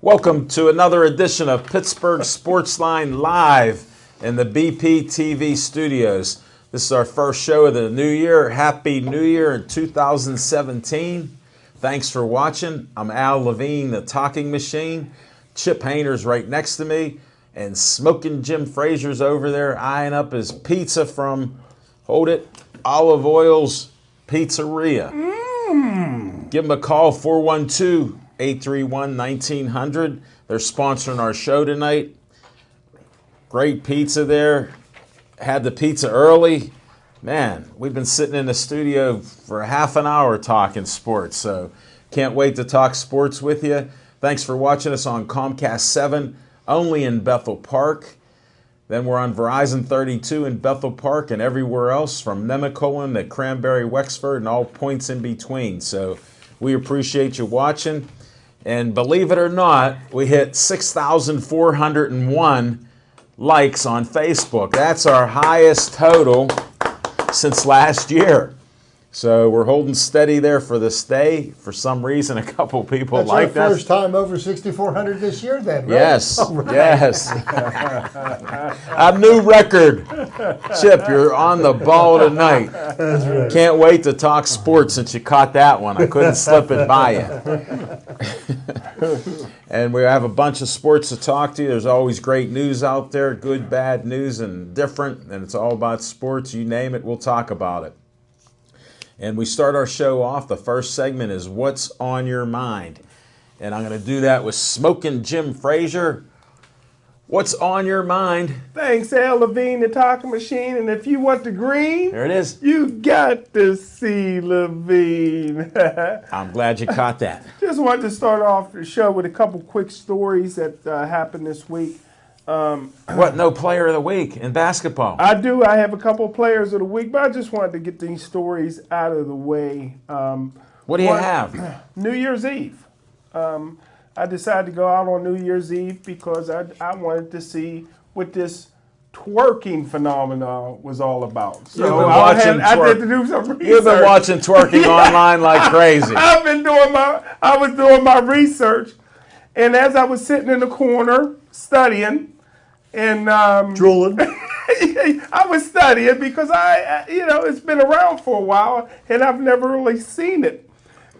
Welcome to another edition of Pittsburgh Sportsline live in the BP TV studios. This is our first show of the new year. Happy New Year in 2017. Thanks for watching. I'm Al Levine, the talking machine. Chip Hayner's right next to me. And Smoking Jim Frazier's over there eyeing up his pizza from, hold it, Olive Oil's Pizzeria. Give them a call, 412-831-1900. They're sponsoring our show tonight. Great pizza there. Had the pizza early. Man, we've been sitting in the studio for half an hour talking sports, so can't wait to talk sports with you. Thanks for watching us on Comcast 7, only in Bethel Park. Then we're on Verizon 32 in Bethel Park and everywhere else from Nemacolin to Cranberry, Wexford, and all points in between. So we appreciate you watching. And believe it or not, we hit 6,401 likes on Facebook. That's our highest total since last year. So we're holding steady there for this day. For some reason, a couple people like that. That's our first time over 6,400 this year then, right? Yes, right. Yes. A new record. Chip, you're on the ball tonight. That's right. Can't wait to talk sports since you caught that one. I couldn't slip it by you. And we have a bunch of sports to talk to you. There's always great news out there, good, bad news, and different. And it's all about sports. You name it, we'll talk about it. And we start our show off. The first segment is What's on Your Mind? And I'm going to do that with Smoking Jim Frazier. What's on your mind? Thanks, Al Levine, the talking machine. And if you want the green, There it is. you got to see Levine. I'm glad you caught that. Just wanted to start off the show with a couple quick stories that happened this week. What, no player of the week in basketball? I do. I have a couple players of the week, but I just wanted to get these stories out of the way. What do you have? New Year's Eve. I decided to go out on New Year's Eve because I wanted to see what this twerking phenomenon was all about. So I did to do some research. You've been watching twerking online like crazy. I was doing my research, and as I was sitting in the corner studying, and Drooling. I was studying because it's been around for a while, and I've never really seen it.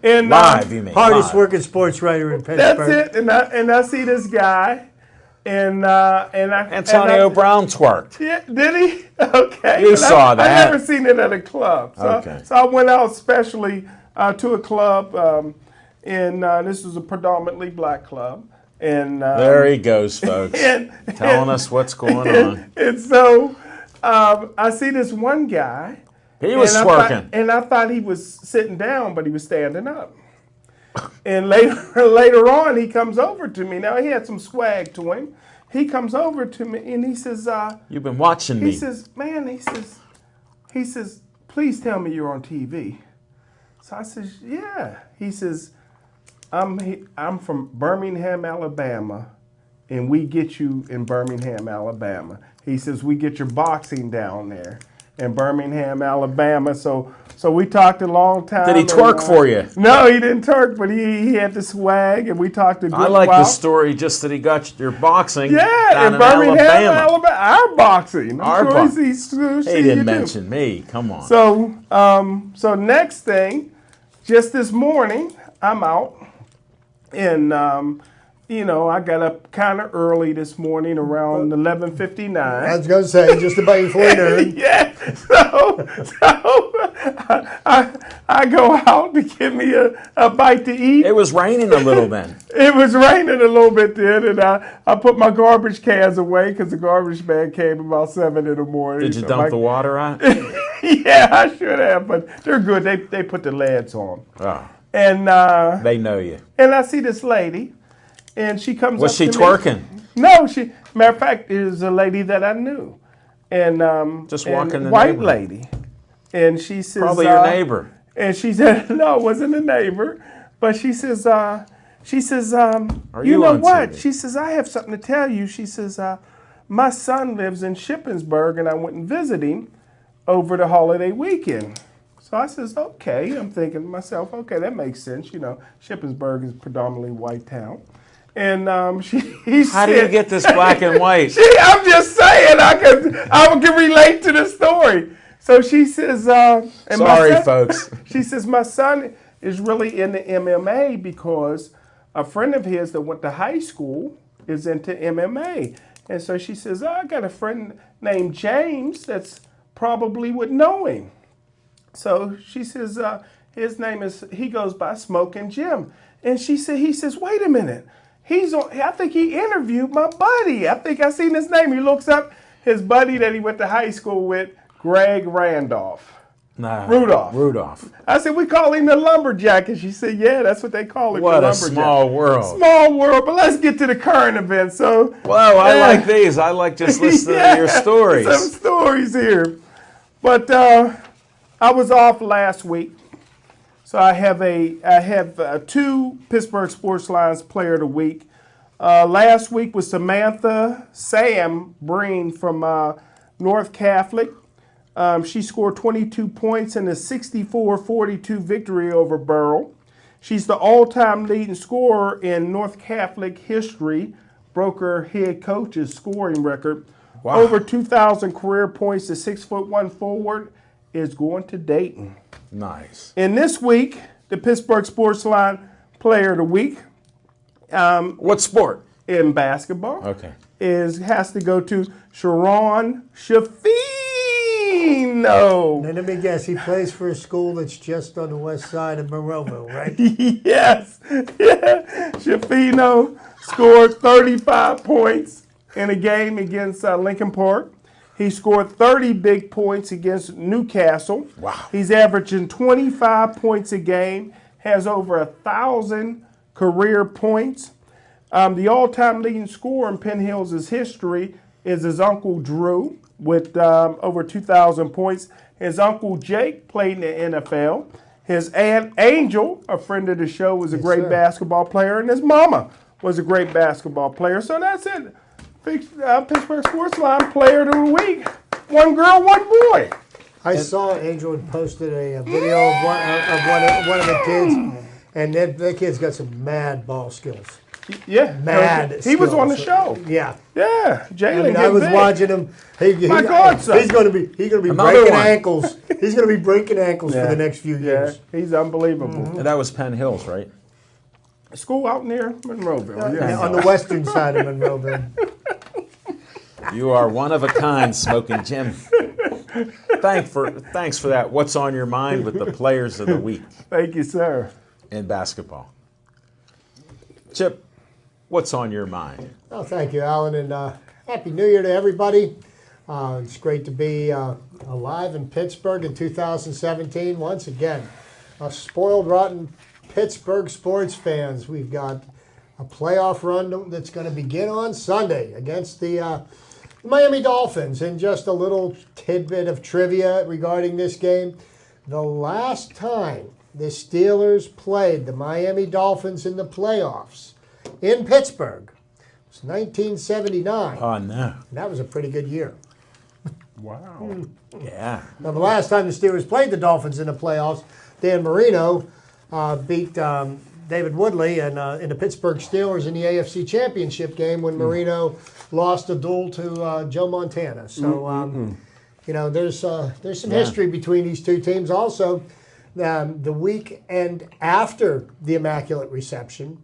And Live, you mean? Hardest Live. working sports writer in Pittsburgh. That's it. And I see this guy, Antonio Brown twerked. Yeah, did he? Okay. You saw that. I never seen it at a club. So I went out specially to a club, and this was a predominantly black club. And There he goes, folks, telling us what's going on. And so I see this one guy. He was twerking. And I thought he was sitting down, but he was standing up. And later on, he comes over to me. Now, he had some swag to him. He comes over to me, and he says, You've been watching me. He says, please tell me you're on TV. So I says, yeah. He says, I'm from Birmingham, Alabama, and we get you in Birmingham, Alabama. He says, we get your boxing down there in Birmingham, Alabama. So we talked a long time. Did he twerk for you? No, he didn't twerk, but he had the swag, and we talked a good while. I like the story just that he got your boxing down in Birmingham, Alabama. Our boxing. He didn't mention me. Come on. So next thing, just this morning, I'm out, and I got up kind of early this morning, around 11:59. I was going to say, just about before noon. Yeah. So I go out to get me a bite to eat. It was raining a little then. It was raining a little bit then, and I put my garbage cans away because the garbage man came about 7 in the morning. Did you dump the water out? Yeah, I should have, but they're good. They put the lids on. Oh. And they know you. And I see this lady, and she comes Was up she to twerking? Me. No, matter of fact, it was a lady that I knew. And just walking the white neighborhood. Lady. And she says, probably your neighbor. And she said, no, it wasn't a neighbor. But she says, you know what? TV? She says, I have something to tell you. She says, my son lives in Shippensburg, and I went and visited him over the holiday weekend. So I says, okay. I'm thinking to myself, okay, that makes sense. You know, Shippensburg is a predominantly white town. And How do you get this black and white? I'm just saying I can relate to the story. So she says, Sorry, folks. She says, my son is really into MMA because a friend of his that went to high school is into MMA. And so she says, I got a friend named James that's probably would know him. So she says, his name is, he goes by Smoking Jim. And he says, wait a minute. I think he interviewed my buddy. I think I seen his name. He looks up his buddy that he went to high school with, Greg Rudolph. I said, we call him the lumberjack. And she said, yeah, that's what they call him. What the a lumberjack. small world. Small world. But let's get to the current event. So, well, I like these. I like just listening to your stories. Some stories here. But I was off last week. So I have two Pittsburgh Sportsline's Player of the Week. Last week was Sam Breen from North Catholic. She scored 22 points in a 64-42 victory over Burrell. She's the all-time leading scorer in North Catholic history, broke her head coach's scoring record. Wow. Over 2,000 career points, the 6'1" forward is going to Dayton. Nice. And this week, the Pittsburgh Sportsline Player of the Week. What sport? In basketball. Okay. Has to go to Sharon Shafitto. Now, let me guess, he plays for a school that's just on the west side of Monroeville, right? Yes. Yeah. Shafitto scored 35 points in a game against Lincoln Park. He scored 30 big points against Newcastle. Wow. He's averaging 25 points a game, has over 1,000 career points. The all-time leading scorer in Penn Hills' history is his uncle Drew with over 2,000 points. His uncle Jake played in the NFL. His aunt Angel, a friend of the show, was a great basketball player, and his mama was a great basketball player. So that's it. Pittsburgh Sportsline Player of the Week. One girl, one boy. I saw Angel had posted a video of one of the kids, and that kid's got some mad ball skills. Yeah, mad. He was on the show. Yeah, yeah. Jalen, I was watching him. My godson. He's going to be breaking ankles. He's going to be breaking ankles for the next few years. Yeah, he's unbelievable. Mm-hmm. And that was Penn Hills, right? School out near Monroeville. Yeah, on the western side of Monroeville. You are one of a kind, Smoking Jim. Thanks for that. What's on your mind with the players of the week? Thank you, sir. In basketball. Chip, what's on your mind? Oh, thank you, Alan, and Happy New Year to everybody. It's great to be alive in Pittsburgh in 2017 once again. Spoiled, rotten Pittsburgh sports fans. We've got a playoff run that's going to begin on Sunday against the Miami Dolphins. And just a little tidbit of trivia regarding this game. The last time the Steelers played the Miami Dolphins in the playoffs in Pittsburgh was 1979. Oh, no. And that was a pretty good year. Wow. Yeah. Now, the last time the Steelers played the Dolphins in the playoffs, Dan Marino beat David Woodley and in the Pittsburgh Steelers in the AFC Championship game when Marino lost a duel to Joe Montana. So, you know, there's some history between these two teams. Also, the weekend after the Immaculate Reception,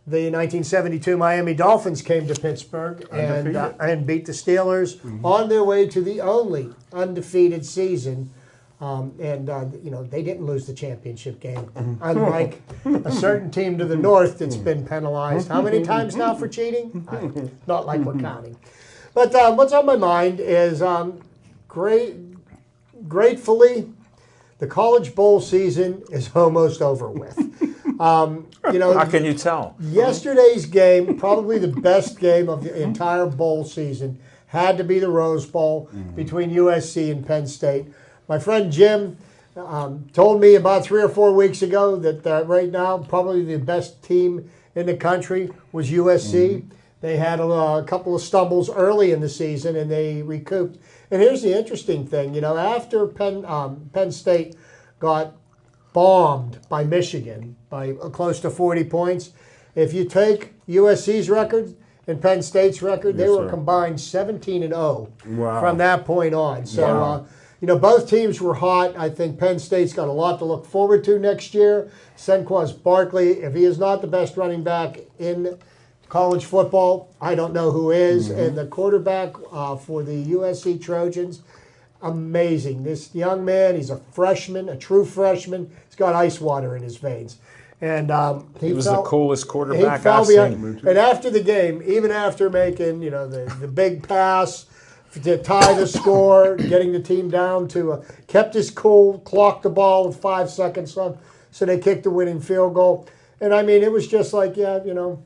the 1972 Miami Dolphins came to Pittsburgh and beat the Steelers on their way to the only undefeated season. You know, they didn't lose the championship game, unlike a certain team to the north that's been penalized. How many times now for cheating? Not like we're counting. But what's on my mind is gratefully, the College Bowl season is almost over with. You know, how can you tell? Yesterday's game, probably the best game of the entire bowl season, had to be the Rose Bowl between USC and Penn State. My friend Jim told me about 3 or 4 weeks ago that right now probably the best team in the country was USC. They had a couple of stumbles early in the season, and they recouped. And here's the interesting thing. You know, after Penn State got bombed by Michigan by close to 40 points, If you take USC's record and Penn State's record, they Yes, were sir. combined 17-0 Wow. from that point on. So, Wow. both teams were hot. I think Penn State's got a lot to look forward to next year. Senquez Barkley, if he is not the best running back in college football, I don't know who is. And the quarterback for the USC Trojans, amazing. This young man, he's a freshman, a true freshman. He's got ice water in his veins. And He was the coolest quarterback fell I've behind. seen. And after the game, even after making the big pass to tie the score, getting the team down to kept his cool, clocked the ball with 5 seconds left, so they kicked the winning field goal. And I mean, it was just like, it was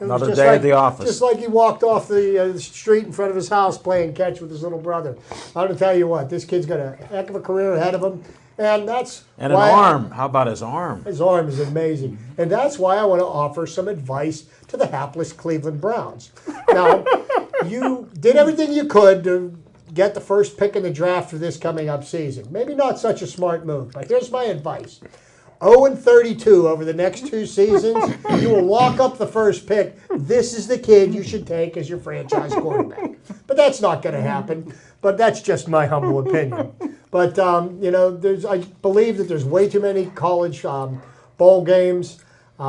Another just day like, at the office. Just like he walked off the street in front of his house playing catch with his little brother. I'm going to tell you what, this kid's got a heck of a career ahead of him. And that's And an why arm. How about his arm? his arm is amazing. And that's why I want to offer some advice to the hapless Cleveland Browns. Now, you did everything you could to get the first pick in the draft for this coming up season. Maybe not such a smart move, but here's my advice. 0-32 over the next 2 seasons, you will lock up the first pick. This is the kid you should take as your franchise quarterback. But that's not going to happen. But that's just my humble opinion. But, I believe that there's way too many college bowl games. They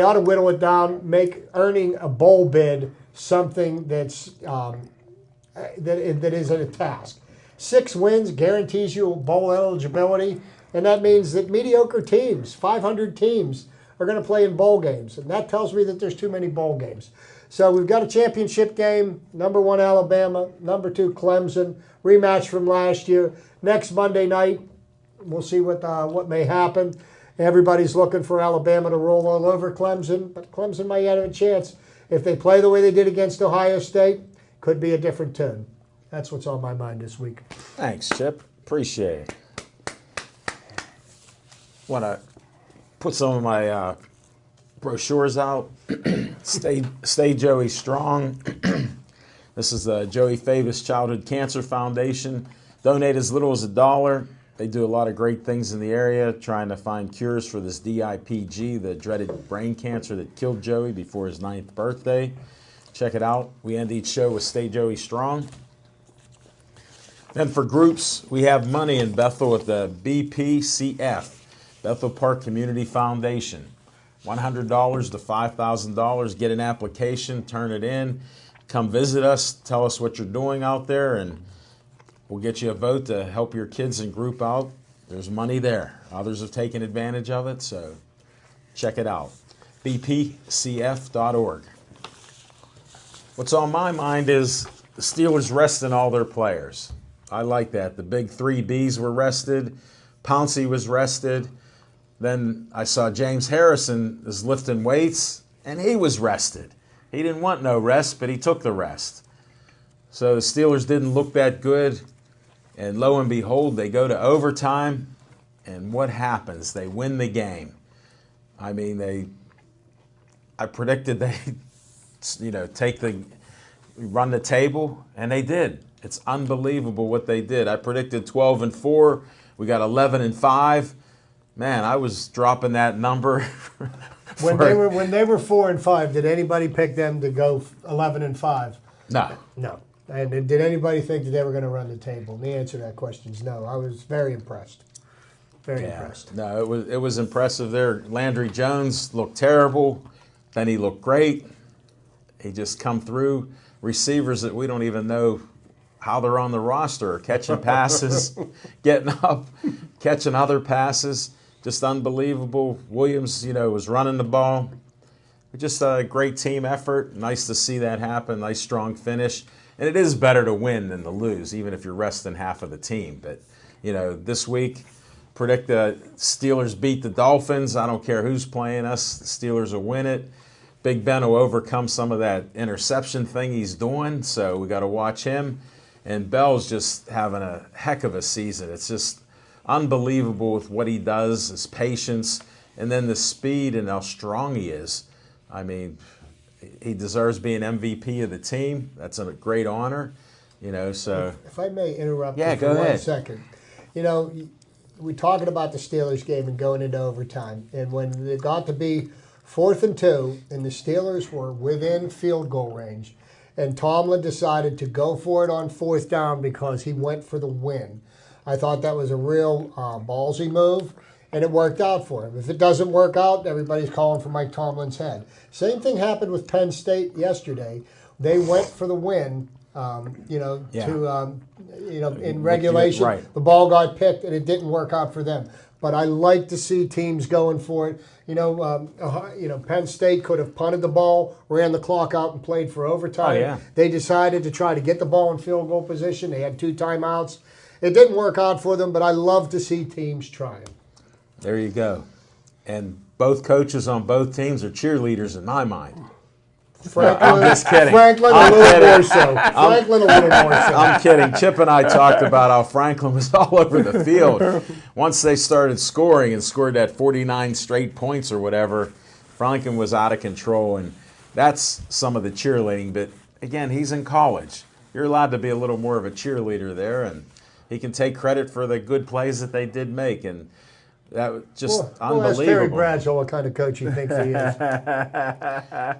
ought to whittle it down, make earning a bowl bid something that's that isn't a task. 6 wins guarantees you bowl eligibility. And that means that mediocre teams, 500 teams, are going to play in bowl games. And that tells me that there's too many bowl games. So we've got a championship game, number 1 Alabama, number 2 Clemson, rematch from last year. Next Monday night, we'll see what may happen. Everybody's looking for Alabama to roll all over Clemson, but Clemson might have a chance. If they play the way they did against Ohio State, could be a different tune. That's what's on my mind this week. Thanks, Chip. Appreciate it. Want to put some of my brochures out. Stay Joey Strong. This is the Joey Favis Childhood Cancer Foundation. Donate as little as $1. They do a lot of great things in the area, trying to find cures for this DIPG, the dreaded brain cancer that killed Joey before his 9th birthday. Check it out. We end each show with Stay Joey Strong. Then for groups, we have money in Bethel with the BPCF, Bethel Park Community Foundation. $100 to $5,000. Get an application, turn it in, come visit us, tell us what you're doing out there, and we'll get you a vote to help your kids and group out. There's money there. Others have taken advantage of it, so check it out. bpcf.org. What's on my mind is the Steelers resting all their players. I like that. The big 3 Bs were rested. Pouncey was rested. Then I saw James Harrison is lifting weights, and he was rested. He didn't want no rest, but he took the rest. So the Steelers didn't look that good, and lo and behold, they go to overtime, and what happens? They win the game. I mean, I predicted they, run the table, and they did. It's unbelievable what they did. I predicted 12-4. We got 11-5. Man, I was dropping that number. When they were 4-5, did anybody pick them to go 11-5? No. No. And did anybody think that they were going to run the table? And the answer to that question is no. I was very impressed. Very impressed. No, it was impressive there. Landry Jones looked terrible. Then he looked great. He just come through. Receivers that we don't even know how they're on the roster are catching passes, getting up, catching other passes. Just unbelievable. Williams, was running the ball. Just a great team effort. Nice to see that happen. Nice strong finish. And it is better to win than to lose, even if you're resting half of the team. But, this week, predict the Steelers beat the Dolphins. I don't care who's playing us. The Steelers will win it. Big Ben will overcome some of that interception thing he's doing, so we got to watch him. And Bell's just having a heck of a season. It's just unbelievable with what he does, his patience, and then the speed and how strong he is. I mean, he deserves being MVP of the team. That's a great honor, so. If I may interrupt yeah, you go for ahead. 1 second. We're talking about the Steelers game and going into overtime. And when it got to be 4th and 2, and the Steelers were within field goal range. And Tomlin decided to go for it on 4th down because he went for the win. I thought that was a real ballsy move, and it worked out for him. If it doesn't work out, everybody's calling for Mike Tomlin's head. Same thing happened with Penn State yesterday. They went for the win, in regulation. Right. The ball got picked, and it didn't work out for them. But I like to see teams going for it. Penn State could have punted the ball, ran the clock out, and played for overtime. Oh, yeah. They decided to try to get the ball in field goal position. They had 2 timeouts. It didn't work out for them, but I love to see teams trying. There you go. And both coaches on both teams are cheerleaders in my mind. Franklin, I'm just kidding. Franklin a little more so. Franklin a little more so. I'm kidding. Chip and I talked about how Franklin was all over the field. Once they started scoring and scored that 49 straight points or whatever, Franklin was out of control. And that's some of the cheerleading. But, again, he's in college. You're allowed to be a little more of a cheerleader there, and he can take credit for the good plays that they did make. And that was just unbelievable. Ask Terry Bradshaw what kind of coach he thinks he is.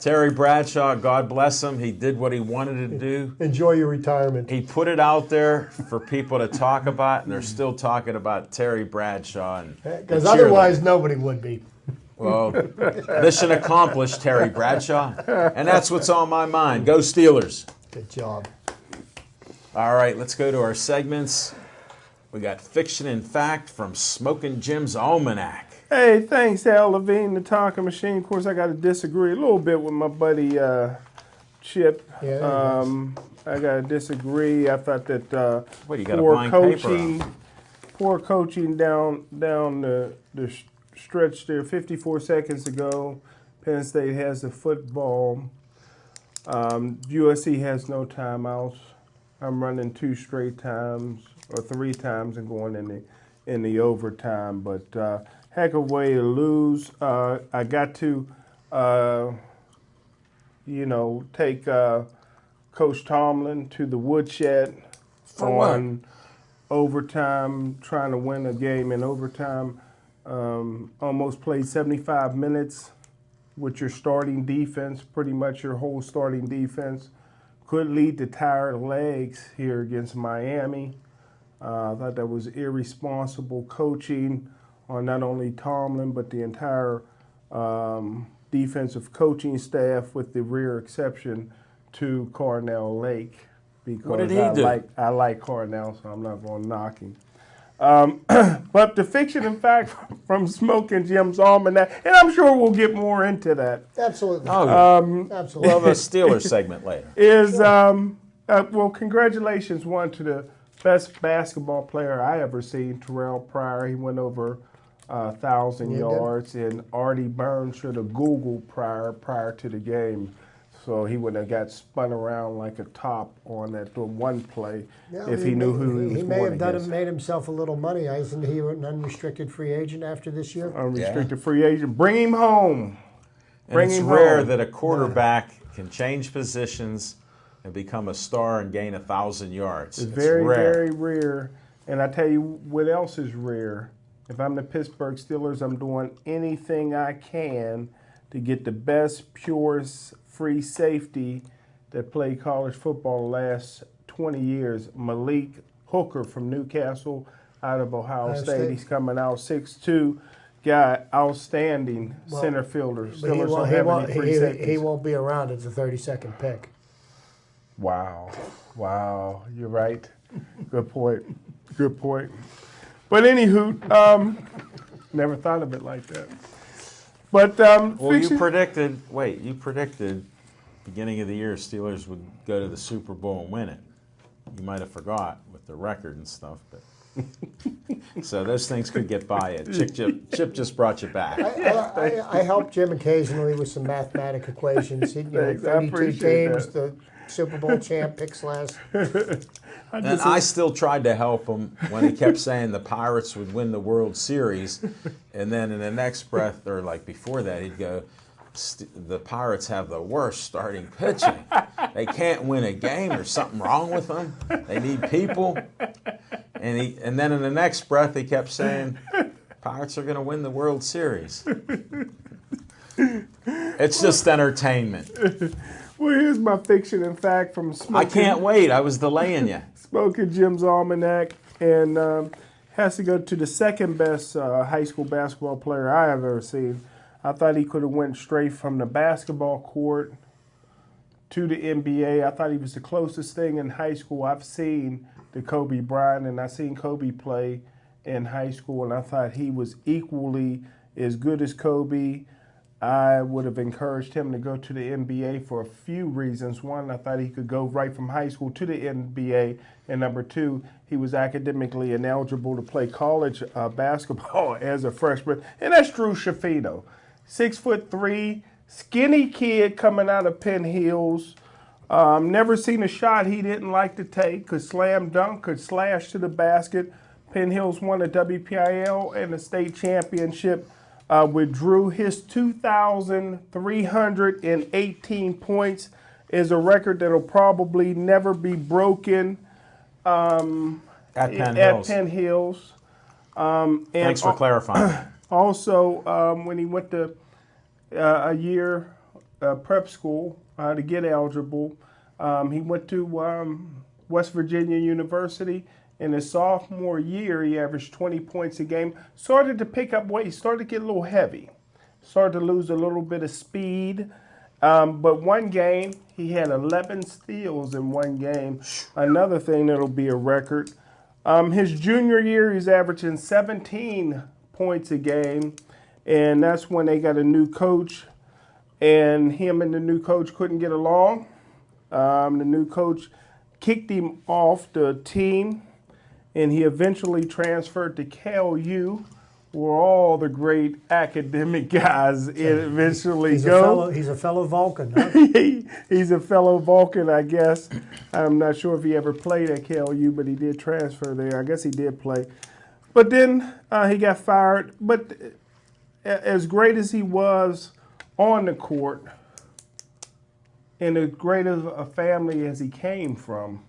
Terry Bradshaw, God bless him. He did what he wanted to do. Enjoy your retirement. He put it out there for people to talk about, and they're still talking about Terry Bradshaw. Because otherwise, nobody would be. Well, mission accomplished, Terry Bradshaw. And that's what's on my mind. Go Steelers. Good job. All right, let's go to our segments. We got Fiction and Fact from Smoking Jim's Almanac. Hey, thanks, Al Levine, the talking machine. Of course, I got to disagree a little bit with my buddy Chip. Yeah, I got to disagree. I thought that What, you got a blank paper up? poor coaching down the stretch there. 54 seconds ago, Penn State has the football. USC has no timeouts. I'm running 2 straight times or 3 times and going in the overtime. But heck of a way to lose. I got to, take Coach Tomlin to the woodshed on overtime, trying to win a game in overtime. Almost played 75 minutes with your starting defense, pretty much your whole starting defense. Could lead to tired legs here against Miami. I thought that was irresponsible coaching on not only Tomlin, but the entire defensive coaching staff, with the rare exception to Cornell Lake. Because what did he do? I like Cornell, so I'm not going to knock him. But the fiction and fact from Smoking Jim's Almanac, and I'm sure we'll get more into that. Absolutely. Absolutely. We'll have a Steelers segment later. Is congratulations, one, to the best basketball player I ever seen, Terrell Pryor. He went over 1,000 yards, and Artie Burns should have Googled Pryor prior to the game, so he wouldn't have got spun around like a top on that one play if he knew who he was going against. He may have made himself a little money. Isn't he an unrestricted free agent after this year? Unrestricted free agent. Bring him home. And it's rare that a quarterback can change positions and become a star and gain 1,000 yards. It's very, very rare. And I tell you what else is rare. If I'm the Pittsburgh Steelers, I'm doing anything I can to get the best, purest, free safety that played college football the last 20 years. Malik Hooker from Newcastle out of Ohio State. He's coming out 6'2", guy, outstanding center fielder. Steelers don't have any free safeties. He won't be around as a 32nd pick. Wow. You're right. Good point. But anywho, never thought of it like that. But you predicted beginning of the year Steelers would go to the Super Bowl and win it. You might have forgot with the record and stuff, but so those things could get by you. Chip just brought you back. I help Jim occasionally with some mathematic equations. 32 teams, the Super Bowl champ picks last. And I still tried to help him when he kept saying the Pirates would win the World Series, and then in the next breath, or like before that, he'd go, the Pirates have the worst starting pitching. They can't win a game. There's something wrong with them. They need people. And then in the next breath, he kept saying, Pirates are going to win the World Series. It's just entertainment. Well, here's my fiction and fact from I can't wait. I was delaying you. Smoking Jim's Almanac, and has to go to the second best high school basketball player I have ever seen. I thought he could have went straight from the basketball court to the NBA. I thought he was the closest thing in high school I've seen to Kobe Bryant, and I seen Kobe play in high school, and I thought he was equally as good as Kobe. I would have encouraged him to go to the NBA for a few reasons. One, I thought he could go right from high school to the NBA. And number two, he was academically ineligible to play college basketball as a freshman. And that's Drew Shafitto. 6'3", skinny kid coming out of Penn Hills. Never seen a shot he didn't like to take. Could slam dunk, could slash to the basket. Penn Hills won a WPIL and a state championship. With Drew, his 2,318 points is a record that'll probably never be broken At Penn Hills. Thanks for clarifying. Also, when he went to a year prep school to get eligible, he went to West Virginia University. In his sophomore year, he averaged 20 points a game. Started to pick up weight. Started to get a little heavy. Started to lose a little bit of speed. But one game, he had 11 steals in one game. Another thing that'll be a record. His junior year, he's averaging 17 points a game. And that's when they got a new coach. And him and the new coach couldn't get along. The new coach kicked him off the team. And he eventually transferred to KLU, where all the great academic guys eventually go. He's a fellow Vulcan, huh? He's a fellow Vulcan, I guess. I'm not sure if he ever played at KLU, but he did transfer there. I guess he did play. But then he got fired. But as great as he was on the court, and as great of a family as he came from,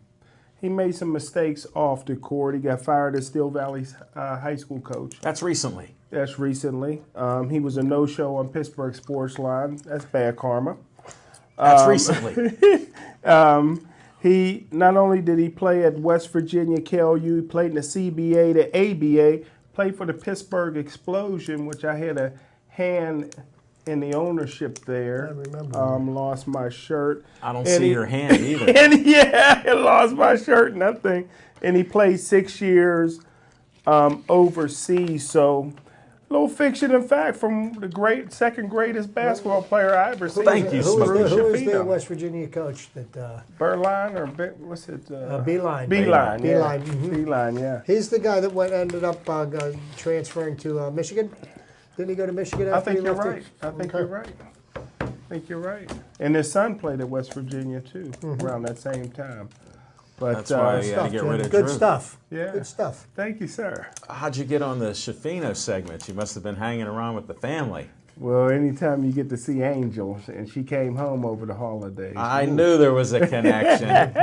he made some mistakes off the court. He got fired as Steel Valley's high school coach. That's recently. That's recently. He was a no-show on Pittsburgh Sportsline. That's bad karma. That's recently. He not only did he play at West Virginia KLU, he played in the CBA, the ABA, played for the Pittsburgh Explosion, which I had a hand in the ownership there. I remember. Lost my shirt. I don't see your hand either. And yeah, I lost my shirt and that thing. And he played 6 years overseas. So, little fiction and fact from the second greatest basketball player I ever seen. Thank you, Who was Shafitto. the West Virginia coach that? Berline or what's it? Beeline. Beeline, yeah. Beeline. Mhm. Beeline, yeah. He's the guy that ended up transferring to Michigan. Didn't he go to Michigan I after think he you're left right. I think you're right. I think you're right. And his son played at West Virginia too, around that same time. But That's why you had to get rid of Good Drew. stuff. Yeah. Good stuff. Thank you, sir. How'd you get on the Shafino segment? You must have been hanging around with the family. Well, anytime you get to see Angel, and she came home over the holidays. I knew there was a connection.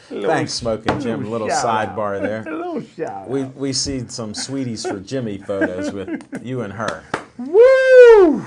Thanks, Smoking Jim. A little sidebar there. A little shout. We see some Sweeties for Jimmy photos with you and her. Woo!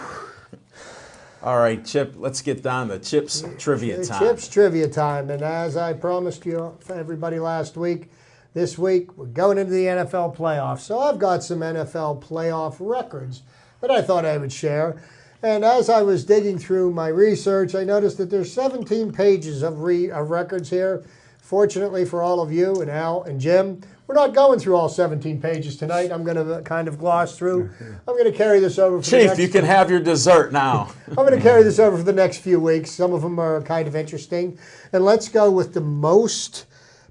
All right, Chip, let's get down to Chip's trivia time. Chip's trivia time. And as I promised you, for everybody last week, this week we're going into the NFL playoffs. So I've got some NFL playoff records that I thought I would share. And as I was digging through my research, I noticed that there's 17 pages of records here. Fortunately for all of you and Al and Jim, we're not going through all 17 pages tonight. I'm going to kind of gloss through. I'm going to carry this over for the Chief, next you can have your dessert now. I'm going to carry this over for the next few weeks. Some of them are kind of interesting. And let's go with the most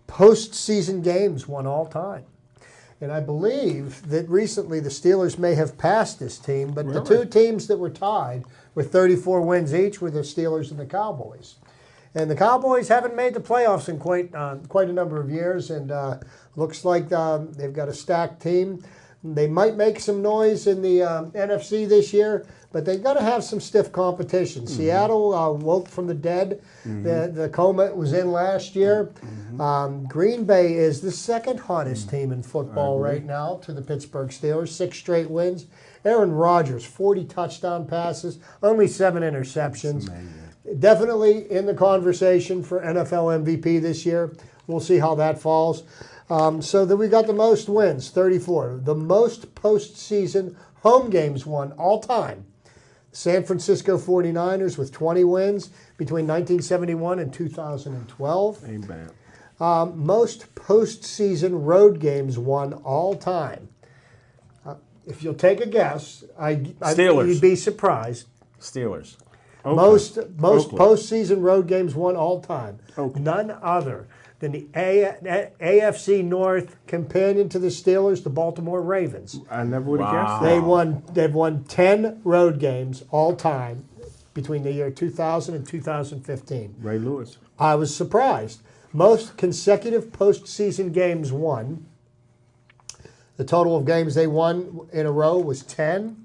postseason games won all time. And I believe that recently the Steelers may have passed this team, but the two teams that were tied with 34 wins each were the Steelers and the Cowboys. And the Cowboys haven't made the playoffs in quite a number of years, and looks like they've got a stacked team. They might make some noise in the NFC this year, but they've got to have some stiff competition. Seattle woke from the dead. The coma it was in last year. Green Bay is the second hottest team in football right now to the Pittsburgh Steelers. 6 straight wins. Aaron Rodgers, 40 touchdown passes, only 7 interceptions. Definitely in the conversation for NFL MVP this year. We'll see how that falls. So then we got the most wins, 34. The most postseason home games won all time. San Francisco 49ers with 20 wins between 1971 and 2012. Ain't bad. Most postseason road games won all time. If you'll take a guess, Steelers. you'd be surprised. Steelers. Most Oakland. postseason road games won all time. Oakland. None other than the AFC North companion to the Steelers, the Baltimore Ravens. I never would have Wow. guessed that. They've won 10 road games all time between the year 2000 and 2015. Ray Lewis. I was surprised. Most consecutive postseason games won. The total of games they won in a row was 10.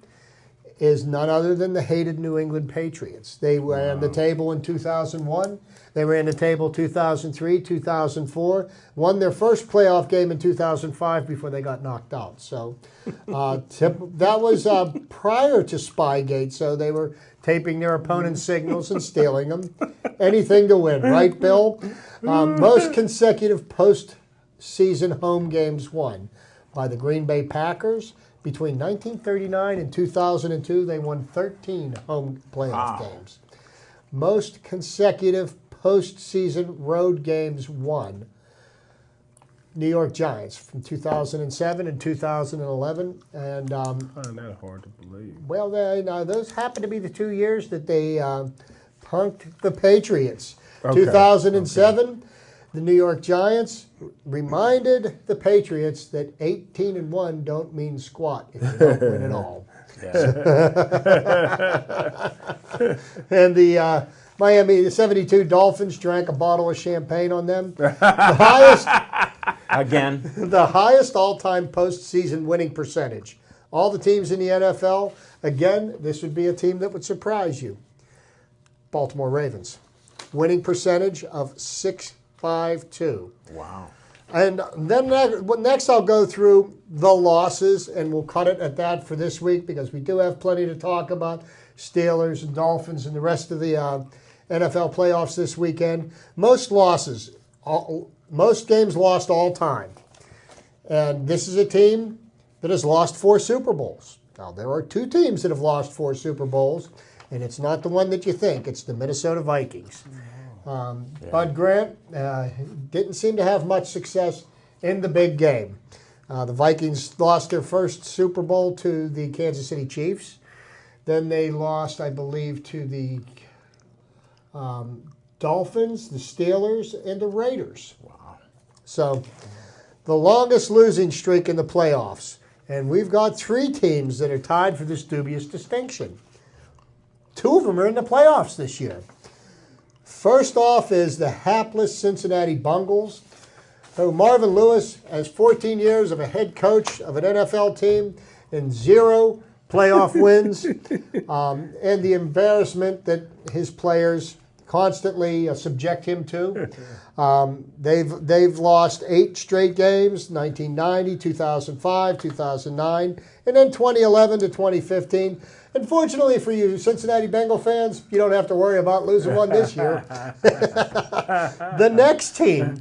Is none other than the hated New England Patriots. They ran the table in 2001. They ran the table 2003, 2004. Won their first playoff game in 2005 before they got knocked out. So that was prior to Spygate. So they were taping their opponent's signals and stealing them. Anything to win, right, Bill? Most consecutive postseason home games won by the Green Bay Packers. Between 1939 and 2002, they won 13 home playoff games. Most consecutive postseason road games won. New York Giants from 2007 and 2011. And, I find that hard to believe. well, those happen to be the 2 years that they punked the Patriots. Okay. 2007, the New York Giants reminded the Patriots that 18-1 don't mean squat if you don't win at all. And the Miami 72 Dolphins drank a bottle of champagne on them. The highest all-time postseason winning percentage. All the teams in the NFL, again, this would be a team that would surprise you. Baltimore Ravens. Winning percentage of 6.52. Wow. And then next I'll go through the losses, and we'll cut it at that for this week because we do have plenty to talk about. Steelers and Dolphins and the rest of the NFL playoffs this weekend. Most losses, most games lost all time. And this is a team that has lost 4 Super Bowls. Now, there are 2 teams that have lost 4 Super Bowls, and it's not the one that you think. It's the Minnesota Vikings. Bud Grant didn't seem to have much success in the big game. The Vikings lost their first Super Bowl to the Kansas City Chiefs. Then they lost, I believe, to the Dolphins, the Steelers, and the Raiders. Wow. So the longest losing streak in the playoffs. And we've got 3 teams that are tied for this dubious distinction. 2 of them are in the playoffs this year. First off is the hapless Cincinnati Bungles. So Marvin Lewis has 14 years of a head coach of an NFL team and 0 playoff wins, and the embarrassment that his players constantly subject him to. They've lost 8 straight games, 1990, 2005, 2009, and then 2011 to 2015. Unfortunately for you Cincinnati Bengal fans, you don't have to worry about losing one this year. The next team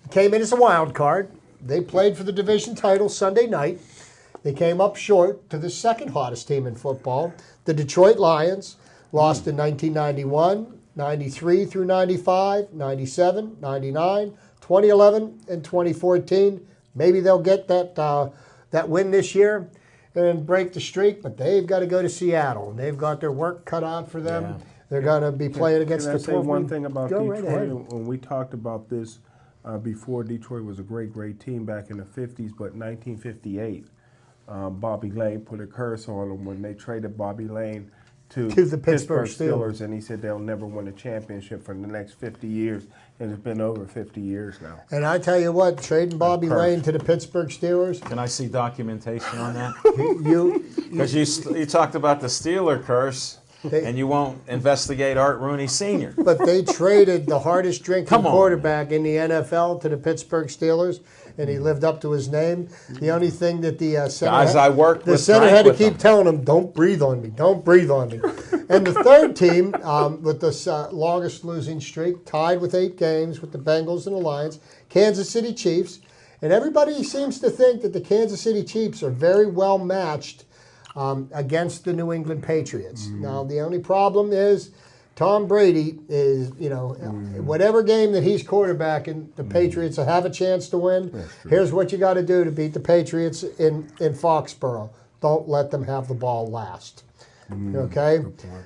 came in as a wild card. They played for the division title Sunday night. They came up short to the second hottest team in football, the Detroit Lions. Lost in 1991, 93 through 95, 97, 99, 2011, and 2014. Maybe they'll get that win this year and break the streak, but they've got to go to Seattle, and they've got their work cut out for them. Yeah. They're going to be playing against the 12th. Can I say one thing about Detroit? Right, when we talked about this before, Detroit was a great team back in the 50s, but 1958, Bobby Lane put a curse on them when they traded Bobby Lane to the Pittsburgh Steelers. And he said they'll never win a championship for the next 50 years. And it's been over 50 years now. And I tell you what, trading Bobby Lane to the Pittsburgh Steelers. Can I see documentation on that? Because you talked about the Steeler curse, and you won't investigate Art Rooney Sr. But they traded the hardest drinking quarterback in the NFL to the Pittsburgh Steelers, and he lived up to his name. The only thing that the center had to keep telling him, "Don't breathe on me, don't breathe on me." And the third team with the longest losing streak, tied with 8 games with the Bengals and the Lions, Kansas City Chiefs. And everybody seems to think that the Kansas City Chiefs are very well matched against the New England Patriots. Now, the only problem is Tom Brady is, whatever game that he's quarterbacking, the Patriots have a chance to win. Here's what you got to do to beat the Patriots in Foxborough. Don't let them have the ball last. Okay?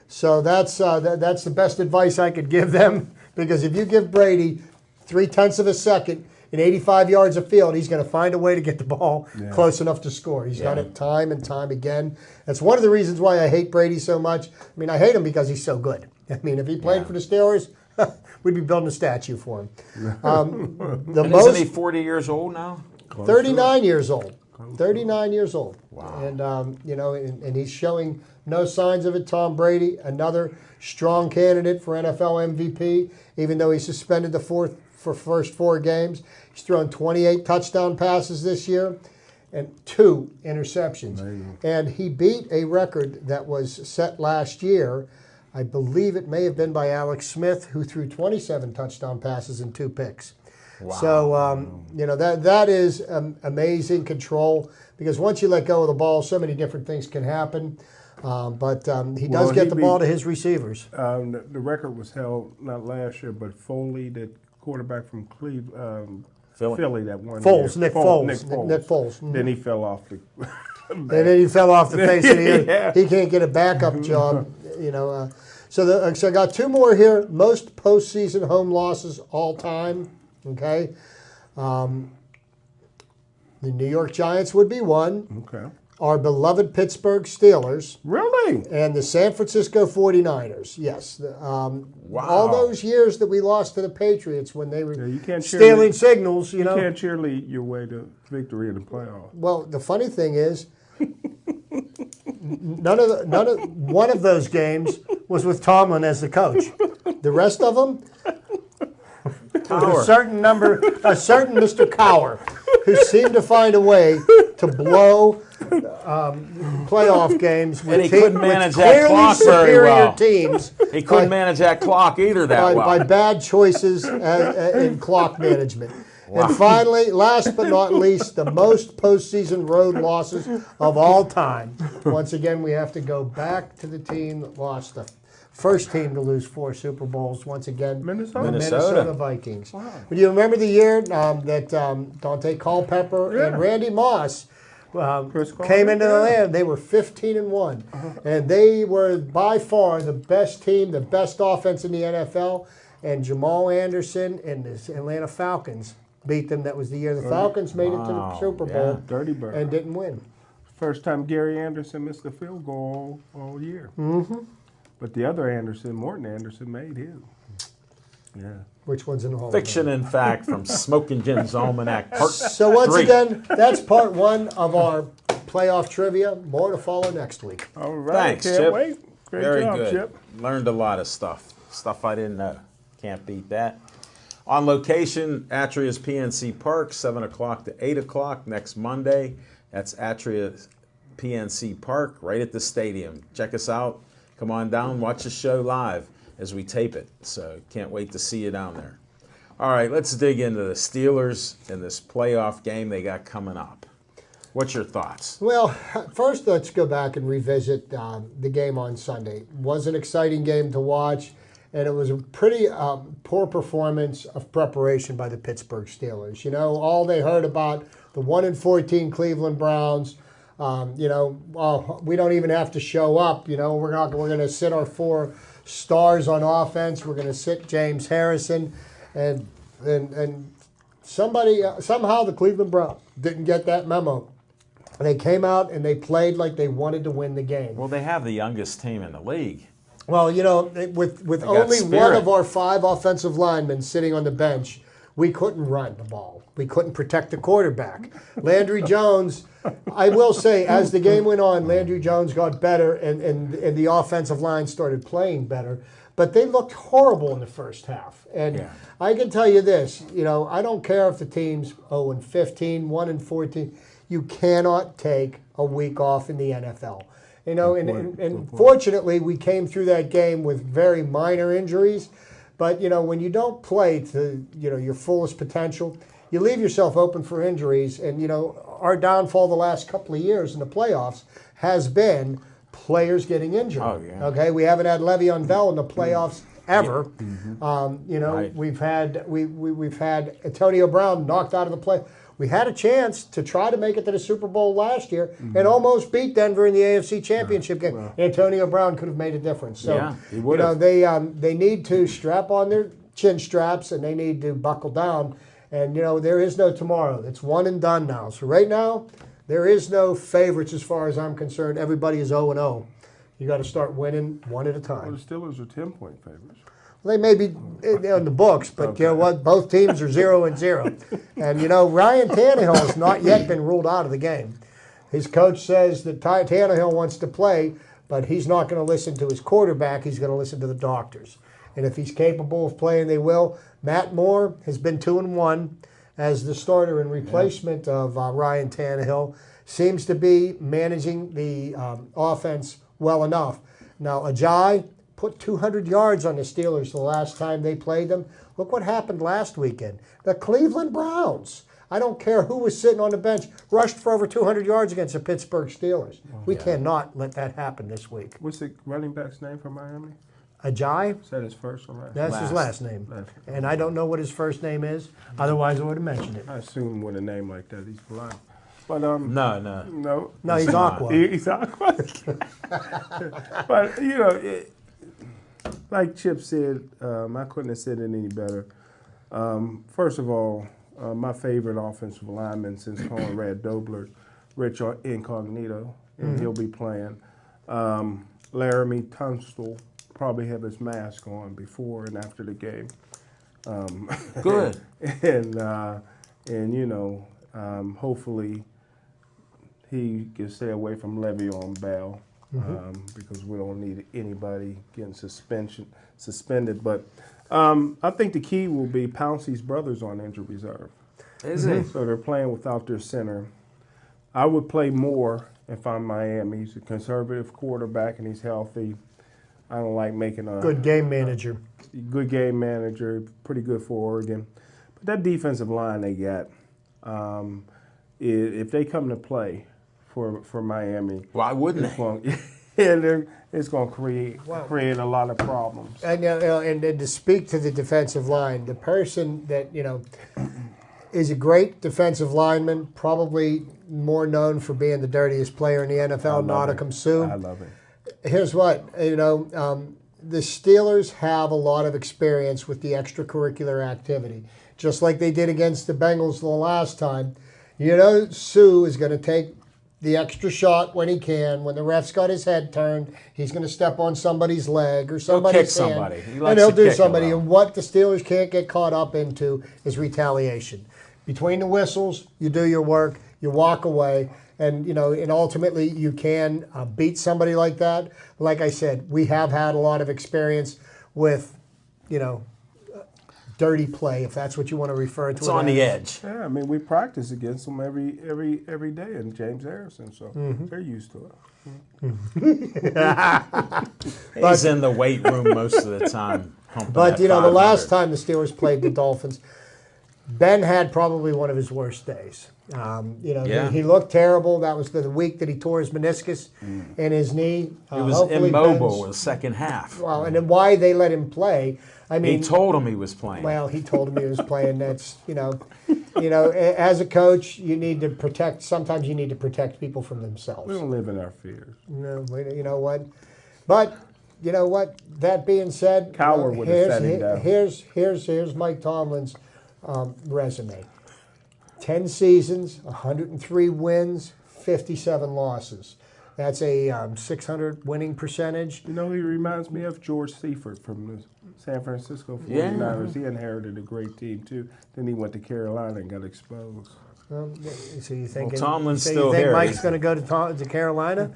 So that's the best advice I could give them, because if you give Brady 0.3 of a second in 85 yards of field, he's going to find a way to get the ball close enough to score. He's done it time and time again. That's one of the reasons why I hate Brady so much. I mean, I hate him because he's so good. I mean, if he played for the Steelers, we'd be building a statue for him. Isn't he 40 years old now? 39 years old. 39 years old. Wow. And, and he's showing no signs of it. Tom Brady, another strong candidate for NFL MVP, even though he's suspended the first 4 games. He's thrown 28 touchdown passes this year and 2 interceptions. And he beat a record that was set last year. I believe it may have been by Alex Smith, who threw 27 touchdown passes and 2 picks. Wow. So, that is amazing control, because once you let go of the ball, so many different things can happen. But he does get the ball to his receivers. The record was held, not last year, but Foley, the quarterback from Philly that won. Nick Foles. Then he fell off the and then he fell off the face of the earth. He can't get a backup job, So I got 2 more here. Most postseason home losses all time. Okay. The New York Giants would be 1. Okay. Our beloved Pittsburgh Steelers. Really? And the San Francisco 49ers. Yes. Wow. All those years that we lost to the Patriots when they were stealing signals. You can't cheerlead your way to victory in the playoffs. Well, the funny thing is, one of those games was with Tomlin as the coach. The rest of them, a certain Mr. Cower, who seemed to find a way to blow playoff games with clearly superior teams. He couldn't manage that clock either by bad choices in clock management. Wow. And finally, last but not least, the most postseason road losses of all time. Once again, we have to go back to the team that lost the first team to lose 4 Super Bowls. Once again, the Minnesota Vikings. Wow. Do you remember the year that Dante Culpepper and Randy Moss came into the land? They were 15-1, and they were by far the best team, the best offense in the NFL. And Jamal Anderson and the Atlanta Falcons beat them. That was the year the Falcons made it to the Super Bowl and didn't win. First time Gary Anderson missed a field goal all year. But the other Anderson, Morton Anderson, made his. Yeah. Which one's in the Hall? Fiction and fact from Smoking Jim's Almanac, part 3. So once again, that's part 1 of our playoff trivia. More to follow next week. All right. Thanks, Chip. Wait. Great Very job, good. Chip. Learned a lot of stuff I didn't know. Can't beat that. On location, Atria's PNC Park, 7 o'clock to 8 o'clock next Monday. That's Atria's PNC Park, right at the stadium. Check us out. Come on down, watch the show live as we tape it. So can't wait to see you down there. All right, let's dig into the Steelers and this playoff game they got coming up. What's your thoughts? Well, first let's go back and revisit the game on Sunday. It was an exciting game to watch, and it was a pretty poor performance of preparation by the Pittsburgh Steelers. All they heard about the 1-14 Cleveland Browns. We don't even have to show up. We're going to sit our 4 stars on offense. We're going to sit James Harrison, and somehow the Cleveland Browns didn't get that memo. They came out and they played like they wanted to win the game. Well, they have the youngest team in the league. Well, you know, with only one of our 5 offensive linemen sitting on the bench, we couldn't run the ball. We couldn't protect the quarterback. Landry Jones, I will say, as the game went on, Landry Jones got better and the offensive line started playing better. But they looked horrible in the first half. And I can tell you this, you know, I don't care if the team's 0-15, 1-14. You cannot take a week off in the NFL. You know, and fortunately, we came through that game with very minor injuries. But, you know, when you don't play to, you know, your fullest potential, you leave yourself open for injuries. And, you know, our downfall the last couple of years in the playoffs has been players getting injured. Oh, yeah. Okay, we haven't had Le'Veon Bell in the playoffs ever. You know, Right. we've had Antonio Brown knocked out of the play. We had a chance to try to make it to the Super Bowl last year and almost beat Denver in the AFC Championship game. Well, Antonio Brown could have made a difference. So, Yeah, he would have. you know, they need to strap on their chin straps and they need to buckle down. And, you know, there is no tomorrow. It's one and done now. So right now, there is no favorites as far as I'm concerned. Everybody is 0-0. You got to start winning one at a time. Well, the Steelers are 10-point favorites. They may be in the books, but you know what? Both teams are 0-0. And, you know, Ryan Tannehill has not yet been ruled out of the game. His coach says that Tannehill wants to play, but he's not going to listen to his quarterback. He's going to listen to the doctors. And if he's capable of playing, they will. Matt Moore has been 2-1 as the starter in replacement of Ryan Tannehill. Seems to be managing the offense well enough. Now, Ajayi put 200 yards on the Steelers the last time they played them. Look what happened last weekend. The Cleveland Browns, I don't care who was sitting on the bench, rushed for over 200 yards against the Pittsburgh Steelers. We cannot let that happen this week. What's the running back's name for Miami? Ajayi? Is that his first or last? That's his last name. And I don't know what his first name is. Otherwise, I would have mentioned it. I assume with a name like that, he's blind. But No. No, he's Aqua. He's Aqua. But you know, like Chip said, I couldn't have said it any better. First of all, my favorite offensive lineman since Conrad Dobler, Rich Incognito, and he'll be playing. Laramie Tunstall probably have his mask on before and after the game. Good. and you know, hopefully he can stay away from Le'Veon Bell because we don't need anybody getting suspended. But I think the key will be Pouncey's brothers on injured reserve. Is it? So they're playing without their center. I would play Moore if I'm Miami. He's a conservative quarterback and he's healthy. I don't like making a Good game manager. Good game manager, pretty good for Oregon. But that defensive line they got, if they come to play for Miami, Why wouldn't they? It's going to create a lot of problems. And and to speak to the defensive line, the person that, you know, is a great defensive lineman, probably more known for being the dirtiest player in the NFL, Nottingham Sue. I love it. Here's what, you know, the Steelers have a lot of experience with the extracurricular activity, just like they did against the Bengals the last time. You know, Sue is going to take the extra shot when he can. When the ref's got his head turned, he's going to step on somebody's leg or somebody's hand. He'll kick somebody. And he'll do somebody. And what the Steelers can't get caught up into is retaliation. Between the whistles, you do your work, you walk away, and you know, and ultimately you can beat somebody like that. Like I said, we have had a lot of experience with, you know, dirty play, if that's what you want to refer to. It's on the edge. Yeah, I mean, we practice against them every day in James Harrison, so they're used to it. He's in the weight room most of the time. But, you know, the last time the Steelers played the Dolphins, Ben had probably one of his worst days. You know, he looked terrible. That was the week that he tore his meniscus in his knee. He was immobile in the second half. Well, and then why they let him play? I mean, He told him he was playing. Well, he told him he was playing. That's, you know, as a coach, you need to protect. Sometimes you need to protect people from themselves. We don't live in our fears. No, you know what? But you know what? That being said, Coward would have sat him down. Here's Mike Tomlin's resume. 10 seasons, 103 wins, 57 losses. That's a 600 winning percentage. You know, he reminds me of George Seifert from the San Francisco 49ers. He inherited a great team, too. Then he went to Carolina and got exposed. So you think Tomlin's so still you think here. Mike's going to go to Carolina?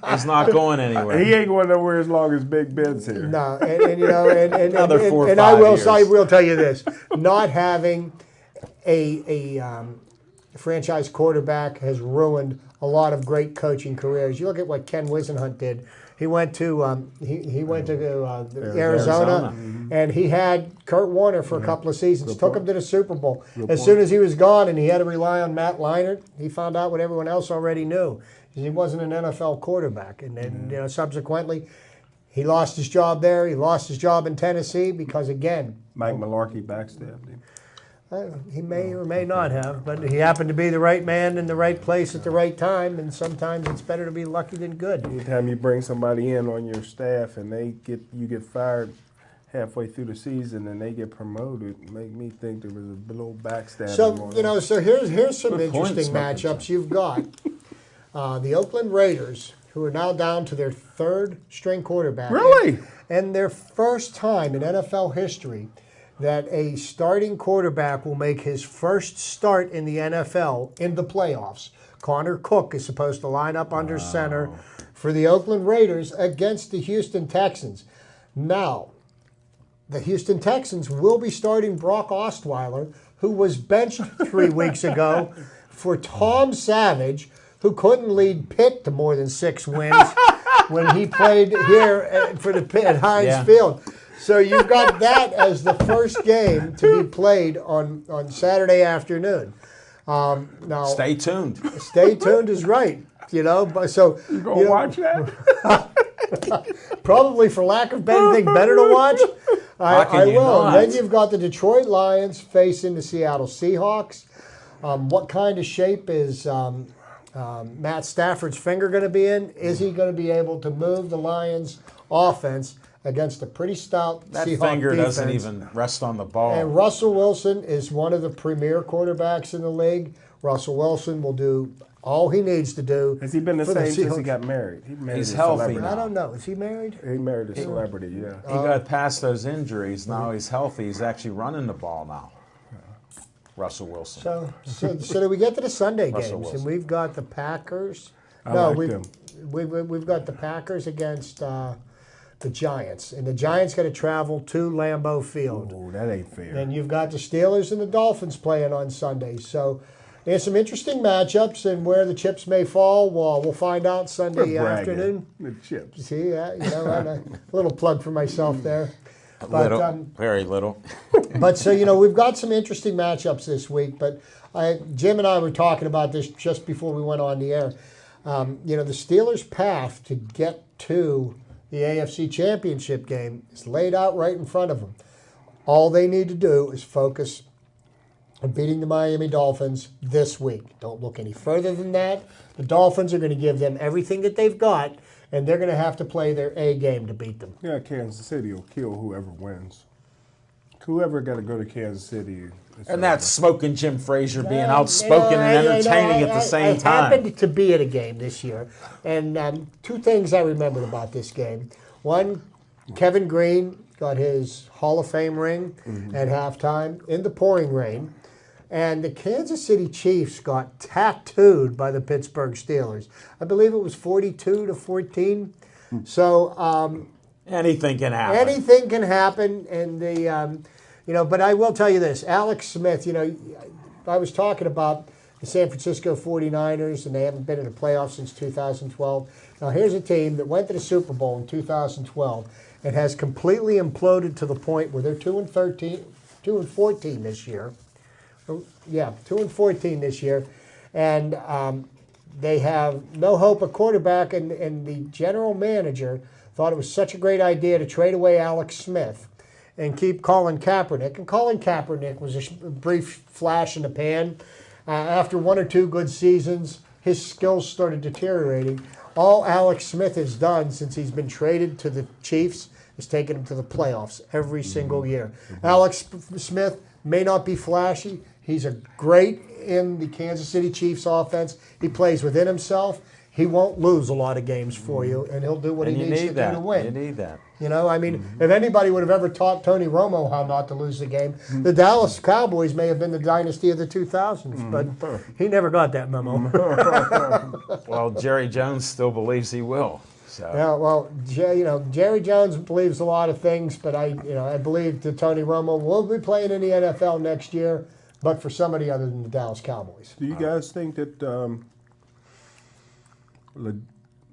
He's not going anywhere. He ain't going nowhere as long as Big Ben's here. No, and you know, and Another 4 or and 5 years. I will tell you this: not having a franchise quarterback has ruined a lot of great coaching careers. You look at what Ken Wisenhunt did. He went to Arizona, and he had Kurt Warner for a couple of seasons. Took him to the Super Bowl. As soon as he was gone, and he had to rely on Matt Leinart, he found out what everyone else already knew. He wasn't an NFL quarterback, and then subsequently, he lost his job there. He lost his job in Tennessee because, again, Mike Mularkey backstabbed him. he may or may not have, but he happened to be the right man in the right place at the right time, and sometimes it's better to be lucky than good. Anytime you bring somebody in on your staff and you get fired halfway through the season and they get promoted, make me think there was a little backstabbing. So here's some Good point, interesting Smoking matchups. You've got the Oakland Raiders, who are now down to their third string quarterback. Really? And their first time in NFL history that a starting quarterback will make his first start in the NFL in the playoffs. Connor Cook is supposed to line up under center for the Oakland Raiders against the Houston Texans. Now, the Houston Texans will be starting Brock Osweiler, who was benched 3 weeks ago for Tom Savage, who couldn't lead Pitt to more than 6 wins when he played here at Heinz Field. So you've got that as the first game to be played on Saturday afternoon. Now, Stay tuned. Stay tuned is right. But so You gonna watch that? probably for lack of anything better to watch, I you will. not? Then you've got the Detroit Lions facing the Seattle Seahawks. What kind of shape is Matt Stafford's finger going to be in? Is he going to be able to move the Lions' offense against a pretty stout That Seahawks finger defense? doesn't even rest on the ball. And Russell Wilson is one of the premier quarterbacks in the league. Russell Wilson will do all he needs to do. Has he been the for same since he Seahawks. got married? He married He's a healthy celebrity. now. I don't know. Is he married? He married a celebrity, yeah. He got past those injuries. Now he's healthy. He's actually running the ball now. Russell Wilson. So do we get to the Sunday Russell games? Wilson. And we've got the Packers. Like them. We've got the Packers against the Giants. And the Giants got to travel to Lambeau Field. Oh, that ain't fair. And you've got the Steelers and the Dolphins playing on Sunday. So there's some interesting matchups, and where the chips may fall, we'll find out Sunday We're bragging. afternoon. The chips. See, a little plug for myself there. But, Little, very little. But so, we've got some interesting matchups this week. But Jim and I were talking about this just before we went on the air. The Steelers' path to get to the AFC Championship game is laid out right in front of them. All they need to do is focus on beating the Miami Dolphins this week. Don't look any further than that. The Dolphins are going to give them everything that they've got, and they're going to have to play their A game to beat them. Yeah, Kansas City will kill whoever wins. Whoever got to go to Kansas City. And that's Smoking Jim Frazier being outspoken and entertaining at the same time. I happened to be at a game this year, and 2 things I remembered about this game. One, Kevin Green got his Hall of Fame ring at halftime in the pouring rain, and the Kansas City Chiefs got tattooed by the Pittsburgh Steelers. I believe it was 42-14. So Anything can happen. anything can happen, and but I will tell you this, Alex Smith, I was talking about the San Francisco 49ers, and they haven't been in the playoffs since 2012. Now, here's a team that went to the Super Bowl in 2012 and has completely imploded to the point where they're 2-14 this year. Yeah, 2-14 this year, and they have no hope of quarterback, and the general manager thought it was such a great idea to trade away Alex Smith and keep Colin Kaepernick. And Colin Kaepernick was a brief flash in the pan. After 1 or 2 good seasons, his skills started deteriorating. All Alex Smith has done since he's been traded to the Chiefs is taken him to the playoffs every single year. Alex Smith may not be flashy. He's a great in the Kansas City Chiefs offense. He plays within himself. He won't lose a lot of games for you, and he'll do what he needs to do to win. You need that. You know, I mean, if anybody would have ever taught Tony Romo how not to lose the game, the Dallas Cowboys may have been the dynasty of the 2000s, but he never got that memo. Well, Jerry Jones still believes he will. So. Yeah, well, Jerry Jones believes a lot of things, but I believe that Tony Romo will be playing in the NFL next year, but for somebody other than the Dallas Cowboys. Do you guys think that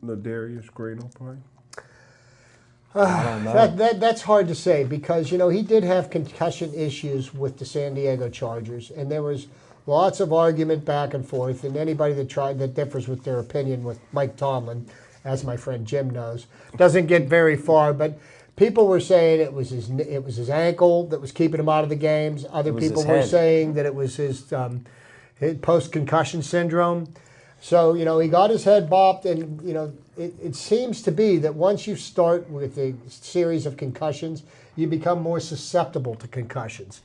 Ladarius Gray will play? I don't know. That's hard to say because, he did have concussion issues with the San Diego Chargers, and there was lots of argument back and forth, and anybody that differs with their opinion with Mike Tomlin, as my friend Jim knows, doesn't get very far, but people were saying it was his ankle that was keeping him out of the games. Other people were saying that it was his post-concussion syndrome. So, he got his head bopped, and, it seems to be that once you start with a series of concussions, you become more susceptible to concussions.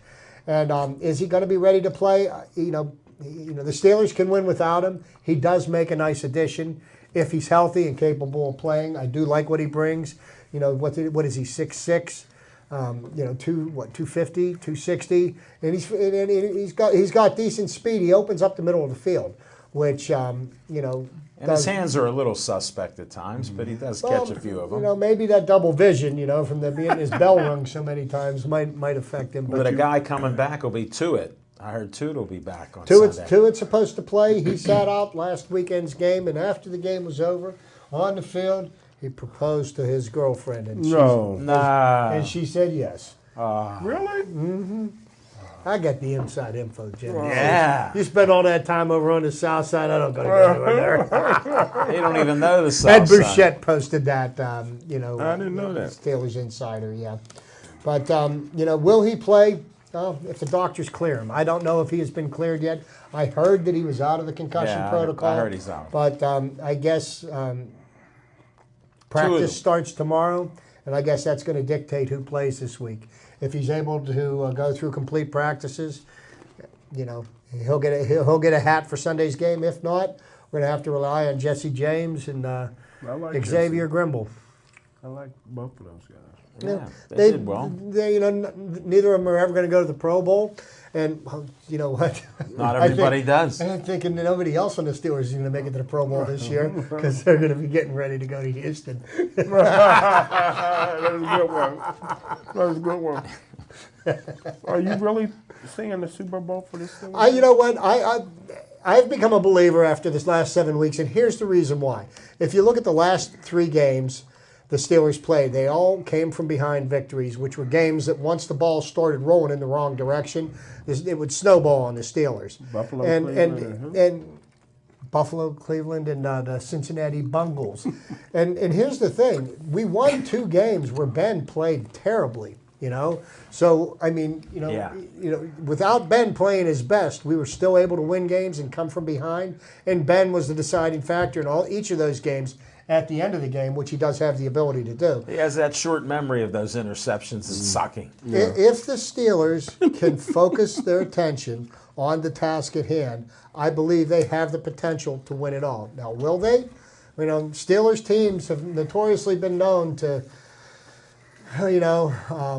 And is he going to be ready to play? The Steelers can win without him. He does make a nice addition if he's healthy and capable of playing. I do like what he brings. What is he, 6'6"? 250, 260, and he's got decent speed. He opens up the middle of the field, which And his hands are a little suspect at times, but he does catch a few of them. Maybe that double vision, from being his bell rung so many times might affect him. But a guy coming back will be Tuitt. I heard Tuitt will be back on Sunday. Tuitt's supposed to play. He sat out last weekend's game, and after the game was over, on the field, he proposed to his girlfriend. And and she said yes. Really? Mm-hmm. I got the inside info, Jim. Yeah. You spent all that time over on the south side. I don't got to go over there. They don't even know the south Ed side. Bouchette posted that, I didn't know that. Steelers Insider, yeah. But, will he play? If the doctors clear him. I don't know if he has been cleared yet. I heard that he was out of the concussion protocol. I heard he's out. But I guess practice starts tomorrow, and I guess that's going to dictate who plays this week. If he's able to go through complete practices, he'll get a hat for Sunday's game. If not, we're going to have to rely on Jesse James and Xavier Grimble. I like both of those guys. Yeah, they did well. Neither of them are ever going to go to the Pro Bowl. And you know what? Not everybody does. I'm thinking that nobody else on the Steelers is going to make it to the Pro Bowl this year because they're going to be getting ready to go to Houston. That was a good one. That was a good one. Are you really seeing the Super Bowl for this thing? You know what? I've become a believer after this last 7 weeks, and here's the reason why. If you look at the last 3 games the Steelers played, they all came from behind victories, which were games that once the ball started rolling in the wrong direction, it would snowball on the Steelers. Buffalo, Cleveland, and the Cincinnati Bungles. and here's the thing: we won 2 games where Ben played terribly. So I mean, without Ben playing his best, we were still able to win games and come from behind. And Ben was the deciding factor in each of those games at the end of the game, which he does have the ability to do. He has that short memory of those interceptions. It's sucking. Yeah. If the Steelers can focus their attention on the task at hand, I believe they have the potential to win it all. Now, will they? Steelers teams have notoriously been known to,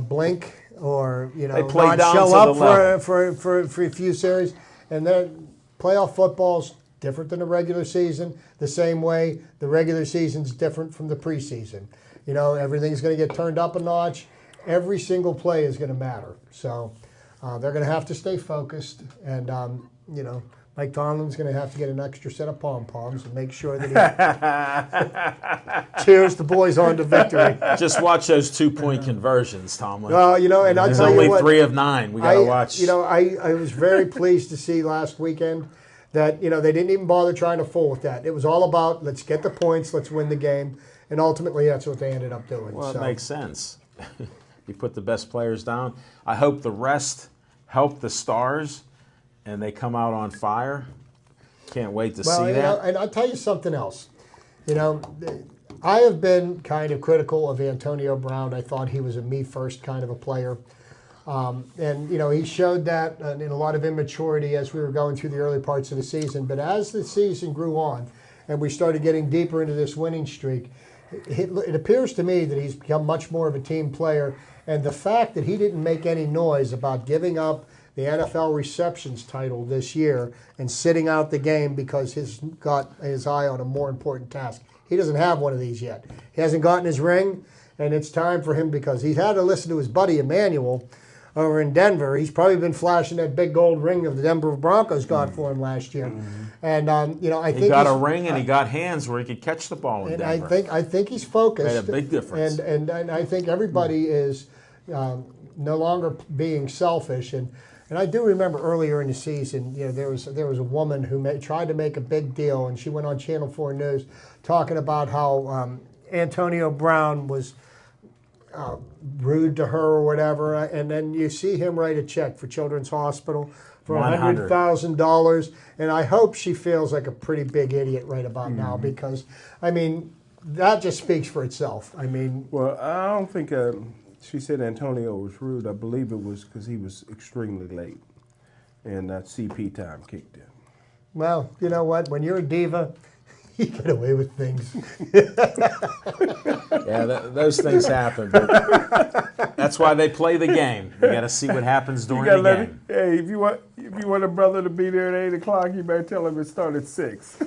blink or not show up for a few series, and then playoff football's different than the regular season. The same way the regular season's different from the preseason. Everything's going to get turned up a notch. Every single play is going to matter. So they're going to have to stay focused, and Mike Tomlin's going to have to get an extra set of pom-poms and make sure that he cheers the boys on to victory. Just watch those 2-point conversions, Tomlin. And I'll There's tell only you what, 3 of 9. We got to watch. I was very pleased to see last weekend that, they didn't even bother trying to fool with that. It was all about, let's get the points, let's win the game. And ultimately, that's what they ended up doing. Well, it makes sense. You put the best players down. I hope the rest help the Stars, and they come out on fire. Can't wait to see that. And I'll tell you something else. I have been kind of critical of Antonio Brown. I thought he was a me-first kind of a player. And, he showed that in a lot of immaturity as we were going through the early parts of the season. But as the season grew on and we started getting deeper into this winning streak, it appears to me that he's become much more of a team player. And the fact that he didn't make any noise about giving up the NFL receptions title this year and sitting out the game because he's got his eye on a more important task. He doesn't have one of these yet. He hasn't gotten his ring, and it's time for him because he's had to listen to his buddy Emmanuel over in Denver. He's probably been flashing that big gold ring of the Denver Broncos got for him last year. And, I think he got a ring and he got hands where he could catch the ball in Denver. I think he's focused. Made a big difference. And I think everybody is no longer being selfish. And I do remember earlier in the season, there was a woman who tried to make a big deal, and she went on Channel 4 News talking about how Antonio Brown was rude to her or whatever, and then you see him write a check for Children's Hospital for $100,000, and I hope she feels like a pretty big idiot right about now because, that just speaks for itself. Well, I don't think she said Antonio was rude. I believe it was because he was extremely late, and that CP time kicked in. Well, you know what? When you're a diva, you get away with things. Yeah, those things happen. But that's why they play the game. You got to see what happens during the game. Hey, if you want a brother to be there at 8:00, you better tell him it started at 6.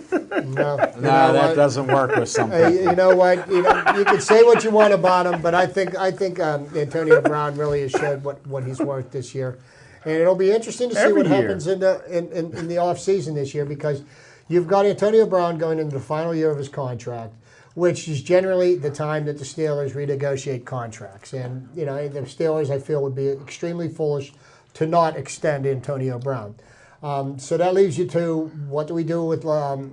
No, that doesn't work with some people. You know what? You can say what you want about him, but I think Antonio Brown really has showed what he's worth this year, and it'll be interesting to see what happens in the off season this year because you've got Antonio Brown going into the final year of his contract, which is generally the time that the Steelers renegotiate contracts. And, the Steelers, I feel, would be extremely foolish to not extend Antonio Brown. So that leaves you to what do we do with Le'Veon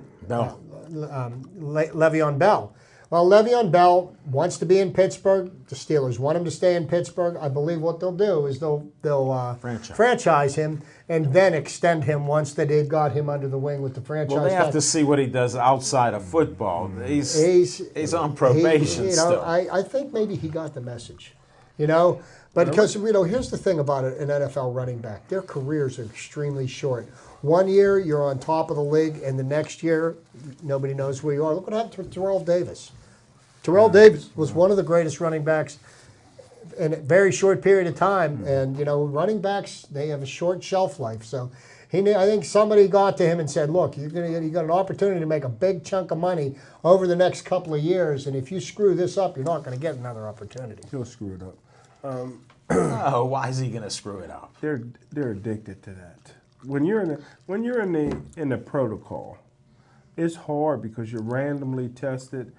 Bell? Well, Le'Veon Bell wants to be in Pittsburgh. The Steelers want him to stay in Pittsburgh. I believe what they'll do is they'll franchise him and then extend him once that they've got him under the wing with the franchise. Well, they have to see what he does outside of football. He's on probation still. I think maybe he got the message, But because, here's the thing about an NFL running back. Their careers are extremely short. 1 year, you're on top of the league, and the next year, nobody knows where you are. Look what happened to Terrell Davis. Terrell Davis was one of the greatest running backs in a very short period of time. And, running backs, they have a short shelf life. So I think somebody got to him and said, look, you got an opportunity to make a big chunk of money over the next couple of years. And if you screw this up, you're not going to get another opportunity. He'll screw it up. Oh, why is he going to screw it up? They're addicted to that. When you're in the protocol, it's hard because you're randomly tested.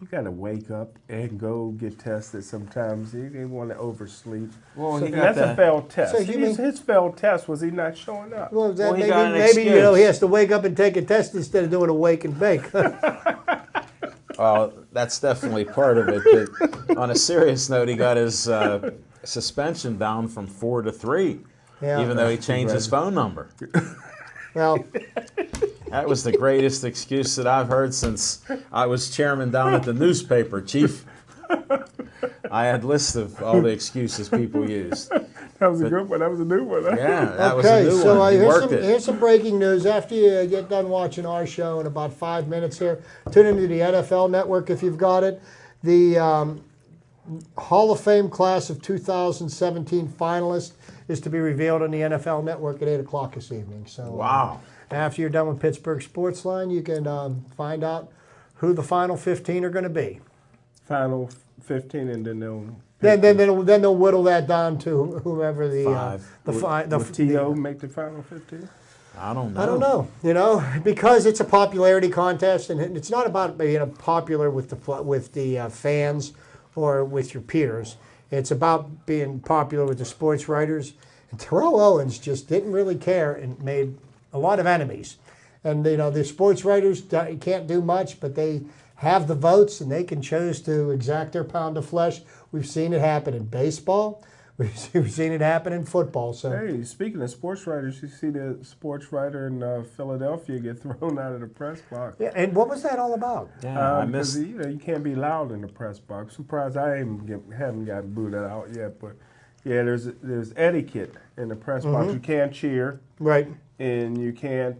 You got to wake up and go get tested sometimes. They want to oversleep. Well, that's a failed test. So his failed test was he not showing up. Well, he maybe got an excuse. he has to wake up and take a test instead of doing a wake and bake. Well, that's definitely part of it. But on a serious note, he got his suspension down from 4 to 3, even though he changed his phone number. Well, that was the greatest excuse that I've heard since I was chairman down at the newspaper, Chief. I had lists of all the excuses people used. That was a good one. That was a new one. Yeah, that was a new one. Here's some breaking news. After you get done watching our show in about 5 minutes here, tune into the NFL Network if you've got it. The Hall of Fame class of 2017 finalists is to be revealed on the NFL Network at 8 o'clock this evening. So, wow. After you're done with Pittsburgh Sportsline, you can find out who the final 15 are going to be. Final 15, and then they'll... Then they'll whittle that down to whoever Will T.O. make the final 15? I don't know. I don't know. Because it's a popularity contest, and it's not about being popular with the fans or with your peers. It's about being popular with the sports writers. And Terrell Owens just didn't really care and made a lot of enemies. And the sports writers can't do much, but they have the votes and they can choose to exact their pound of flesh. We've seen it happen in baseball. We've seen it happen in football. So, hey, speaking of sports writers, you see the sports writer in Philadelphia get thrown out of the press box. Yeah, and what was that all about? Yeah, I missed. You can't be loud in the press box. Surprised I haven't gotten booted out yet, but Yeah, there's etiquette in the press box. You can't cheer, Right. and you can't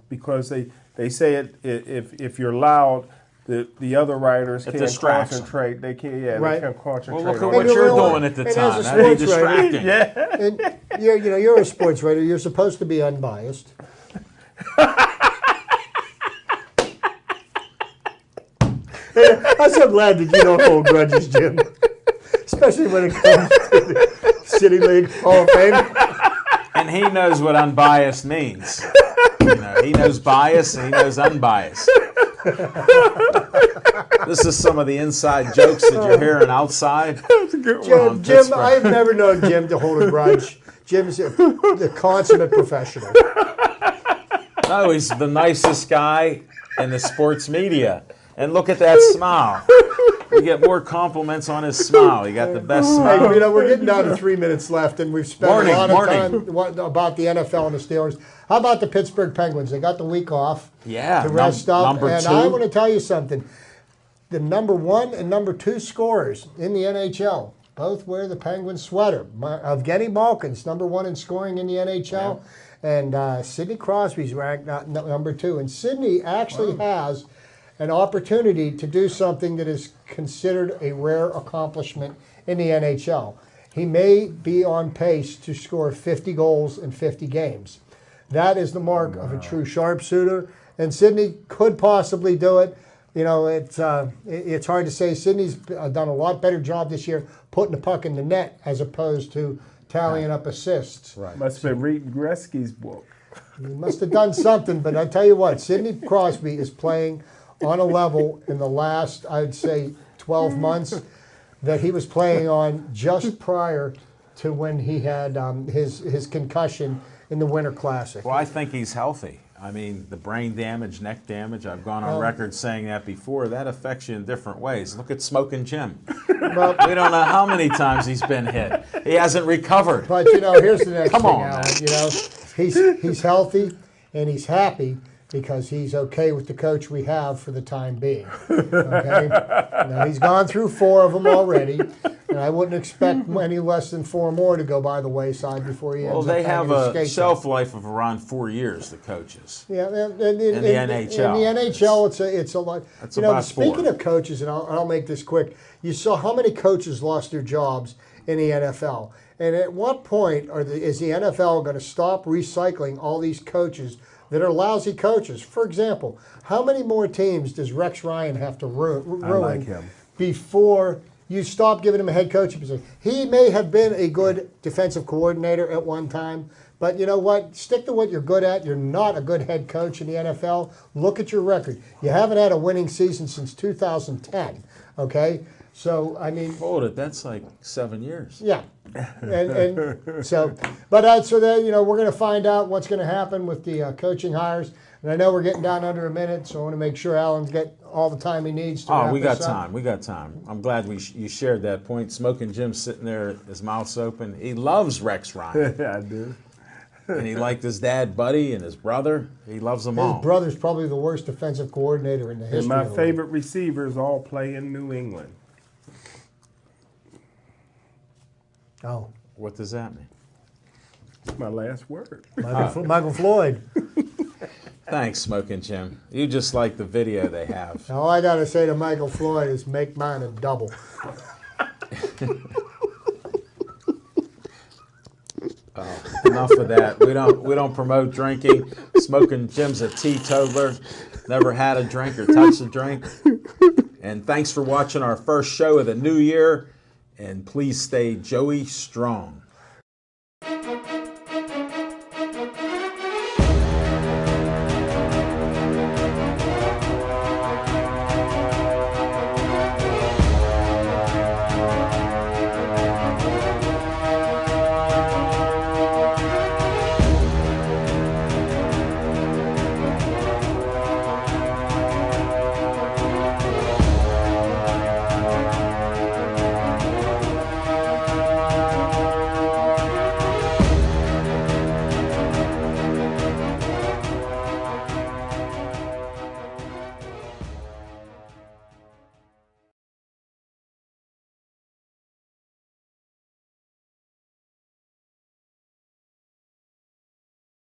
because they say it if you're loud, the other writers can't concentrate. They can't. Yeah, Right. they can't concentrate. Well, look at on what it. you're doing at the And time. as a That'd be sports writer- distracting. Yeah. And you're a sports writer. You're supposed to be unbiased. I'm so glad that you don't hold grudges, Jim. Especially when it comes to the City League Hall of Fame. And he knows what unbiased means. He knows bias and he knows unbiased. This is some of the inside jokes that you're hearing outside. Jim, I've never known Jim to hold a grudge. Jim's the consummate professional. No, he's the nicest guy in the sports media. And look at that smile. We get more compliments on his smile. He got the best smile. Hey, we're getting down to 3 minutes left, and we've spent a lot of time about the NFL and the Steelers. How about the Pittsburgh Penguins? They got the week off to rest up. Number and two. I want to tell you something. The number 1 and number 2 scorers in the NHL both wear the Penguins sweater. Evgeny Malkin's number 1 in scoring in the NHL, and Sidney Crosby's ranked number 2. And Sidney actually has an opportunity to do something that is considered a rare accomplishment in the NHL. He may be on pace to score 50 goals in 50 games. That is the mark of a true sharpshooter, and Sidney could possibly do it. It's hard to say. Sidney's done a lot better job this year putting the puck in the net as opposed to tallying up assists. Right. Must have been reading Gretzky's book. He must have done something, but I tell you what, Sidney Crosby is playing on a level in the last, I'd say, 12 months that he was playing on just prior to when he had his concussion in the Winter Classic. Well, I think he's healthy. I mean, the brain damage, neck damage, I've gone on record saying that before. That affects you in different ways. Look at Smoking Jim. Well, We don't know how many times he's been hit. He hasn't recovered. but, here's the next Come thing, on, Alan. He's healthy and he's happy because he's okay with the coach we have for the time being. Okay? Now, he's gone through 4 of them already, and I wouldn't expect any less than 4 more to go by the wayside before he ends Well, up they hanging have his a skates shelf life of around 4 years, the coaches. Yeah, in the NHL. In the NHL, it's a lot. That's about speaking 4. of coaches, and I'll make this quick. You saw how many coaches lost their jobs in the NFL, and at what point is the NFL going to stop recycling all these coaches that are lousy coaches? For example, how many more teams does Rex Ryan have to ruin him. before you stop giving him a head coaching position? He may have been a good defensive coordinator at one time, but you know what? Stick to what you're good at. You're not a good head coach in the NFL. Look at your record. You haven't had a winning season since 2010, okay? So, I mean... Hold it, that's like 7 years. Yeah, and so, but so that we're going to find out what's going to happen with the coaching hires, and I know we're getting down under a minute, so I want to make sure Alan's got all the time he needs to. Oh, we got time. We got time. I'm glad you shared that point. Smoking Jim's sitting there, his mouth's open. He loves Rex Ryan. Yeah, I do. And he liked his dad, Buddy, and his brother. He loves them all. His brother's probably the worst defensive coordinator in the history. And my of the favorite receivers all play in New England. league. Oh, What does that mean? It's my last word. Michael Floyd. Thanks, Smoking Jim. You just like the video they have. All I got to say to Michael Floyd is make mine a double. Enough of that. We don't promote drinking. Smoking Jim's a teetotaler. Never had a drink or touched a drink. And thanks for watching our first show of the new year. And please stay Joey strong.